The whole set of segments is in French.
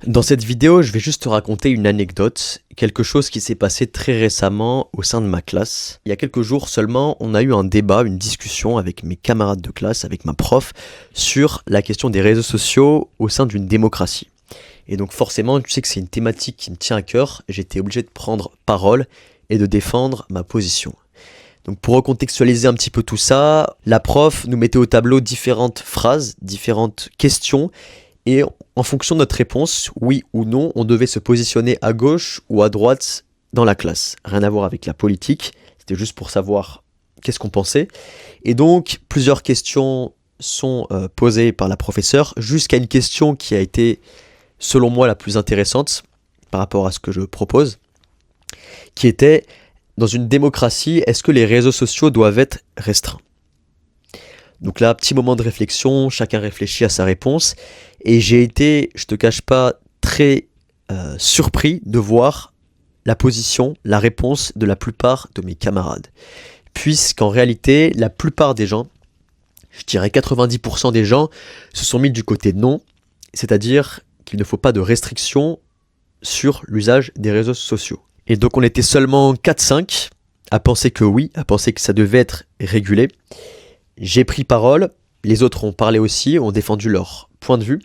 Dans cette vidéo, je vais juste te raconter une anecdote, quelque chose qui s'est passé très récemment au sein de ma classe. Il y a quelques jours seulement, on a eu un débat, une discussion avec mes camarades de classe, avec ma prof, sur la question des réseaux sociaux au sein d'une démocratie. Et donc forcément, tu sais que c'est une thématique qui me tient à cœur, j'étais obligé de prendre parole et de défendre ma position. Donc pour recontextualiser un petit peu tout ça, la prof nous mettait au tableau différentes phrases, différentes questions, et en fonction de notre réponse, oui ou non, on devait se positionner à gauche ou à droite dans la classe. Rien à voir avec la politique, c'était juste pour savoir qu'est-ce qu'on pensait. Et donc, plusieurs questions sont posées par la professeure, jusqu'à une question qui a été, selon moi, la plus intéressante par rapport à ce que je propose, qui était, dans une démocratie, est-ce que les réseaux sociaux doivent être restreints ? Donc là, petit moment de réflexion, chacun réfléchit à sa réponse. Et j'ai été, je te cache pas, très surpris de voir la position, la réponse de la plupart de mes camarades. Puisqu'en réalité, la plupart des gens, je dirais 90% des gens, se sont mis du côté non, c'est-à-dire qu'il ne faut pas de restrictions sur l'usage des réseaux sociaux. Et donc on était seulement 4-5 à penser que oui, à penser que ça devait être régulé. J'ai pris parole, les autres ont parlé aussi, ont défendu leur point de vue.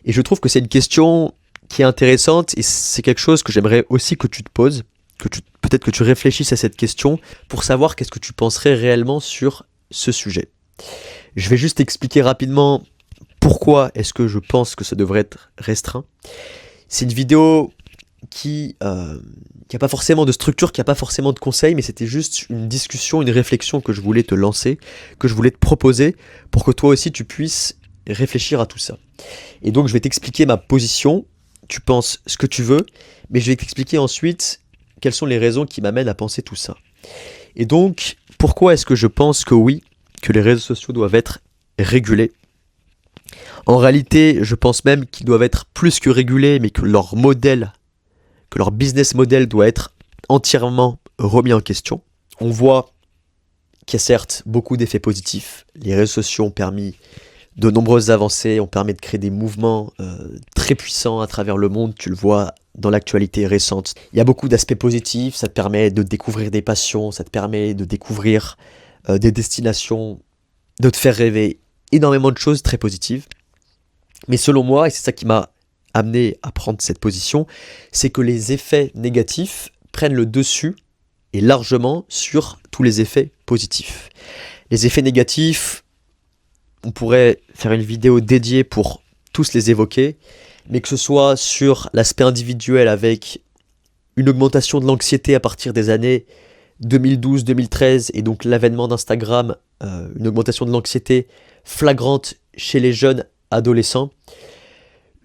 Et je trouve que c'est une question qui est intéressante et c'est quelque chose que j'aimerais aussi que tu te poses, peut-être que tu réfléchisses à cette question pour savoir qu'est-ce que tu penserais réellement sur ce sujet. Je vais juste expliquer rapidement pourquoi est-ce que je pense que ça devrait être restreint. C'est une vidéo qui n'a pas forcément de structure, qui n'a pas forcément de conseils, mais c'était juste une discussion, une réflexion que je voulais te lancer, que je voulais te proposer pour que toi aussi tu puisses réfléchir à tout ça. Et donc je vais t'expliquer ma position, tu penses ce que tu veux, mais je vais t'expliquer ensuite quelles sont les raisons qui m'amènent à penser tout ça. Et donc, pourquoi est-ce que je pense que oui, que les réseaux sociaux doivent être régulés ? En réalité, je pense même qu'ils doivent être plus que régulés, mais que leur business model doit être entièrement remis en question. On voit qu'il y a certes beaucoup d'effets positifs. Les réseaux sociaux ont permis de nombreuses avancées, ont permis de créer des mouvements très puissants à travers le monde. Tu le vois dans l'actualité récente. Il y a beaucoup d'aspects positifs. Ça te permet de découvrir des passions, ça te permet de découvrir des destinations, de te faire rêver. Énormément de choses très positives. Mais selon moi, et c'est ça qui m'a amené à prendre cette position, c'est que les effets négatifs prennent le dessus et largement sur tous les effets positifs. Les effets négatifs, on pourrait faire une vidéo dédiée pour tous les évoquer, mais que ce soit sur l'aspect individuel avec une augmentation de l'anxiété à partir des années 2012-2013 et donc l'avènement d'Instagram, une augmentation de l'anxiété flagrante chez les jeunes adolescents,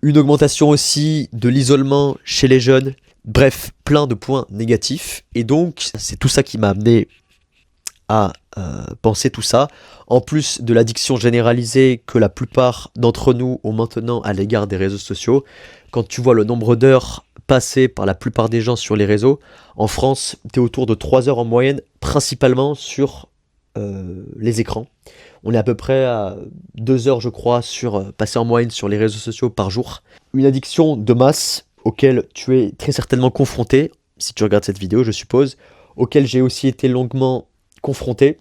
une augmentation aussi de l'isolement chez les jeunes, bref, plein de points négatifs. Et donc, c'est tout ça qui m'a amené à penser tout ça, en plus de l'addiction généralisée que la plupart d'entre nous ont maintenant à l'égard des réseaux sociaux. Quand tu vois le nombre d'heures passées par la plupart des gens sur les réseaux, en France, tu es autour de 3 heures en moyenne, principalement sur les écrans. On est à peu près à 2 heures, je crois, passées en moyenne sur les réseaux sociaux par jour. Une addiction de masse auquel tu es très certainement confronté, si tu regardes cette vidéo, je suppose, auquel j'ai aussi été longuement confronté,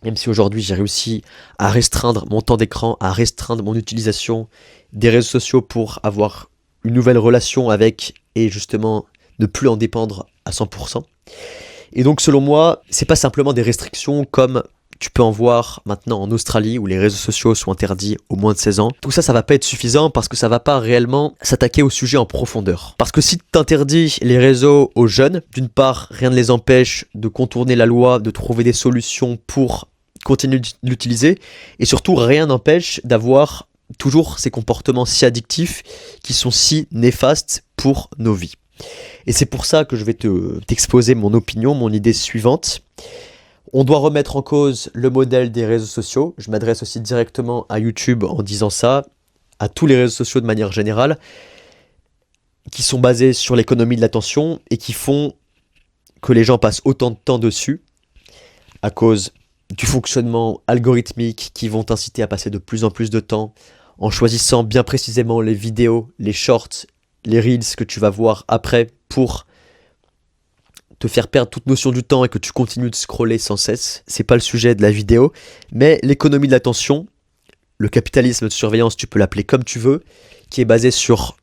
même si aujourd'hui j'ai réussi à restreindre mon temps d'écran, à restreindre mon utilisation des réseaux sociaux pour avoir une nouvelle relation avec et justement ne plus en dépendre à 100%. Et donc selon moi, c'est pas simplement des restrictions comme tu peux en voir maintenant en Australie où les réseaux sociaux sont interdits aux moins de 16 ans. Tout ça, ça va pas être suffisant parce que ça va pas réellement s'attaquer au sujet en profondeur. Parce que si tu interdis les réseaux aux jeunes, d'une part, rien ne les empêche de contourner la loi, de trouver des solutions pour continuer de l'utiliser. Et surtout, rien n'empêche d'avoir toujours ces comportements si addictifs qui sont si néfastes pour nos vies. Et c'est pour ça que je vais t'exposer mon opinion, mon idée suivante. On doit remettre en cause le modèle des réseaux sociaux. Je m'adresse aussi directement à YouTube en disant ça, à tous les réseaux sociaux de manière générale, qui sont basés sur l'économie de l'attention et qui font que les gens passent autant de temps dessus à cause du fonctionnement algorithmique qui vont t'inciter à passer de plus en plus de temps en choisissant bien précisément les vidéos, les shorts les reels que tu vas voir après pour te faire perdre toute notion du temps et que tu continues de scroller sans cesse. C'est pas le sujet de la vidéo, mais l'économie de l'attention, le capitalisme de surveillance, tu peux l'appeler comme tu veux, qui est basé sur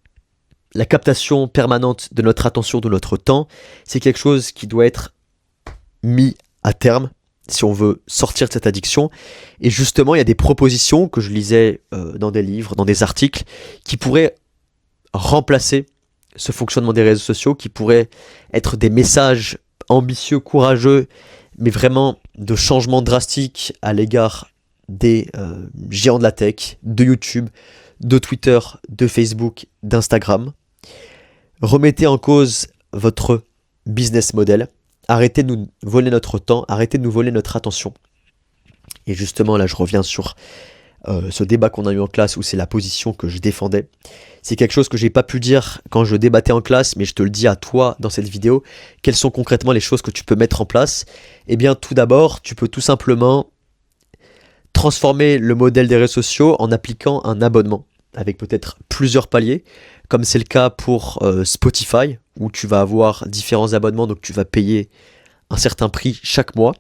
la captation permanente de notre attention, de notre temps, c'est quelque chose qui doit être mis à terme si on veut sortir de cette addiction. Et justement, il y a des propositions que je lisais dans des livres, dans des articles, qui pourraient remplacer ce fonctionnement des réseaux sociaux, qui pourraient être des messages ambitieux, courageux, mais vraiment de changements drastiques à l'égard des géants de la tech, de YouTube, de Twitter, de Facebook, d'Instagram. Remettez en cause votre business model. Arrêtez de nous voler notre temps, arrêtez de nous voler notre attention. Et justement, là, je reviens sur ce débat qu'on a eu en classe où c'est la position que je défendais. C'est quelque chose que j'ai pas pu dire quand je débattais en classe, mais je te le dis à toi dans cette vidéo. Quelles sont concrètement les choses que tu peux mettre en place? Eh bien, tout d'abord, tu peux tout simplement transformer le modèle des réseaux sociaux en appliquant un abonnement avec peut-être plusieurs paliers, comme c'est le cas pour Spotify, où tu vas avoir différents abonnements, donc tu vas payer un certain prix chaque mois.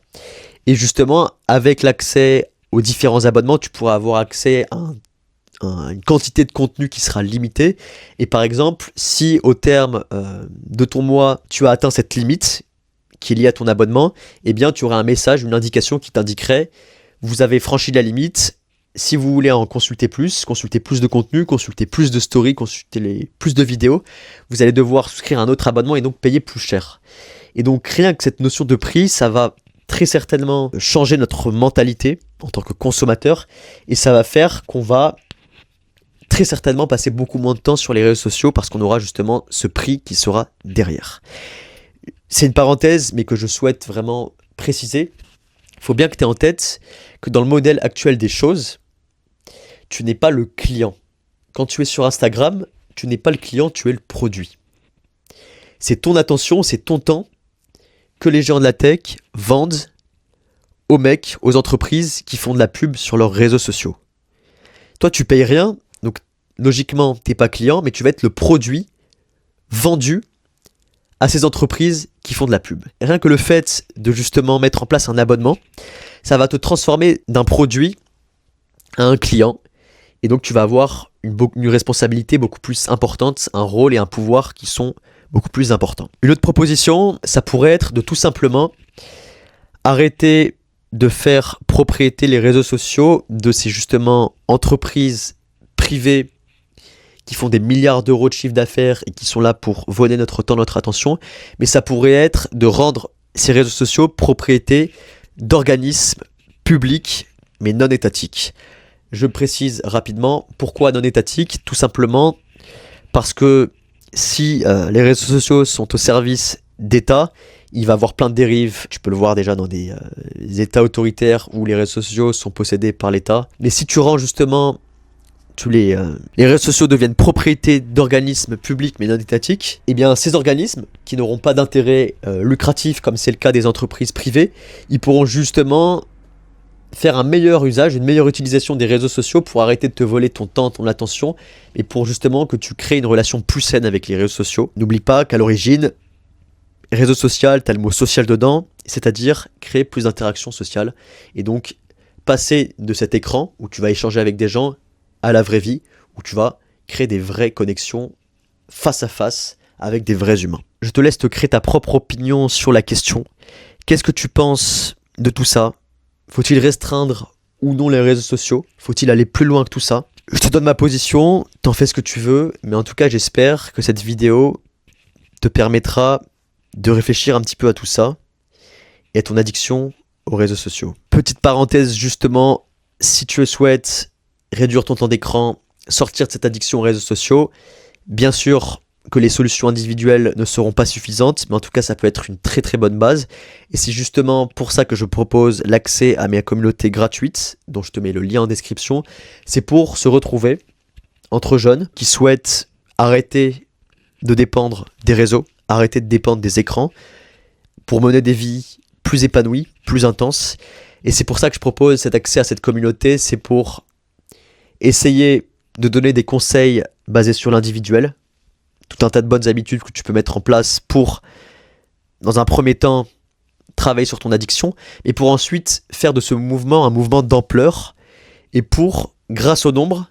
Et justement, avec l'accès aux différents abonnements, tu pourras avoir accès à une quantité de contenu qui sera limitée. Et par exemple, si au terme de ton mois, tu as atteint cette limite qui est liée à ton abonnement, eh bien tu auras un message, une indication qui t'indiquerait « Vous avez franchi la limite ». Si vous voulez en consulter plus de contenu, consulter plus de stories, consulter plus de vidéos, vous allez devoir souscrire un autre abonnement et donc payer plus cher. Et donc rien que cette notion de prix, ça va très certainement changer notre mentalité en tant que consommateur et ça va faire qu'on va très certainement passer beaucoup moins de temps sur les réseaux sociaux parce qu'on aura justement ce prix qui sera derrière. C'est une parenthèse mais que je souhaite vraiment préciser. Il faut bien que tu aies en tête que dans le modèle actuel des choses, tu n'es pas le client. Quand tu es sur Instagram, tu n'es pas le client, tu es le produit. C'est ton attention, c'est ton temps que les gens de la tech vendent aux mecs, aux entreprises qui font de la pub sur leurs réseaux sociaux. Toi, tu payes rien, donc logiquement, tu n'es pas client, mais tu vas être le produit vendu à ces entreprises qui font de la pub. Et rien que le fait de justement mettre en place un abonnement, ça va te transformer d'un produit à un client. Et donc tu vas avoir une responsabilité beaucoup plus importante, un rôle et un pouvoir qui sont beaucoup plus importants. Une autre proposition, ça pourrait être de tout simplement arrêter de faire propriété les réseaux sociaux de ces justement entreprises privées qui font des milliards d'euros de chiffre d'affaires et qui sont là pour voler notre temps, notre attention. Mais ça pourrait être de rendre ces réseaux sociaux propriété d'organismes publics mais non étatiques. Je précise rapidement pourquoi non étatique. Tout simplement parce que si les réseaux sociaux sont au service d'État, il va y avoir plein de dérives. Tu peux le voir déjà dans des États autoritaires où les réseaux sociaux sont possédés par l'État. Mais si tu rends justement les réseaux sociaux deviennent propriété d'organismes publics mais non étatiques, eh bien ces organismes qui n'auront pas d'intérêt lucratif comme c'est le cas des entreprises privées, ils pourront justement faire un meilleur usage, une meilleure utilisation des réseaux sociaux pour arrêter de te voler ton temps, ton attention et pour justement que tu crées une relation plus saine avec les réseaux sociaux. N'oublie pas qu'à l'origine, réseau social, tu as le mot social dedans, c'est-à-dire créer plus d'interactions sociales et donc passer de cet écran où tu vas échanger avec des gens à la vraie vie, où tu vas créer des vraies connexions face à face avec des vrais humains. Je te laisse te créer ta propre opinion sur la question. Qu'est-ce que tu penses de tout ça ? Faut-il restreindre ou non les réseaux sociaux? Faut-il aller plus loin que tout ça? Je te donne ma position, t'en fais ce que tu veux, mais en tout cas j'espère que cette vidéo te permettra de réfléchir un petit peu à tout ça et à ton addiction aux réseaux sociaux. Petite parenthèse justement, si tu souhaites réduire ton temps d'écran, sortir de cette addiction aux réseaux sociaux, bien sûr que les solutions individuelles ne seront pas suffisantes, mais en tout cas ça peut être une très très bonne base. Et c'est justement pour ça que je propose l'accès à mes communautés gratuites, dont je te mets le lien en description. C'est pour se retrouver entre jeunes qui souhaitent arrêter de dépendre des réseaux, arrêter de dépendre des écrans, pour mener des vies plus épanouies, plus intenses. Et c'est pour ça que je propose cet accès à cette communauté, c'est pour essayer de donner des conseils basés sur l'individuel, tout un tas de bonnes habitudes que tu peux mettre en place pour, dans un premier temps, travailler sur ton addiction, et pour ensuite faire de ce mouvement un mouvement d'ampleur, et pour, grâce au nombre,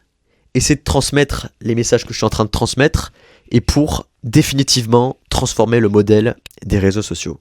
essayer de transmettre les messages que je suis en train de transmettre, et pour définitivement transformer le modèle des réseaux sociaux.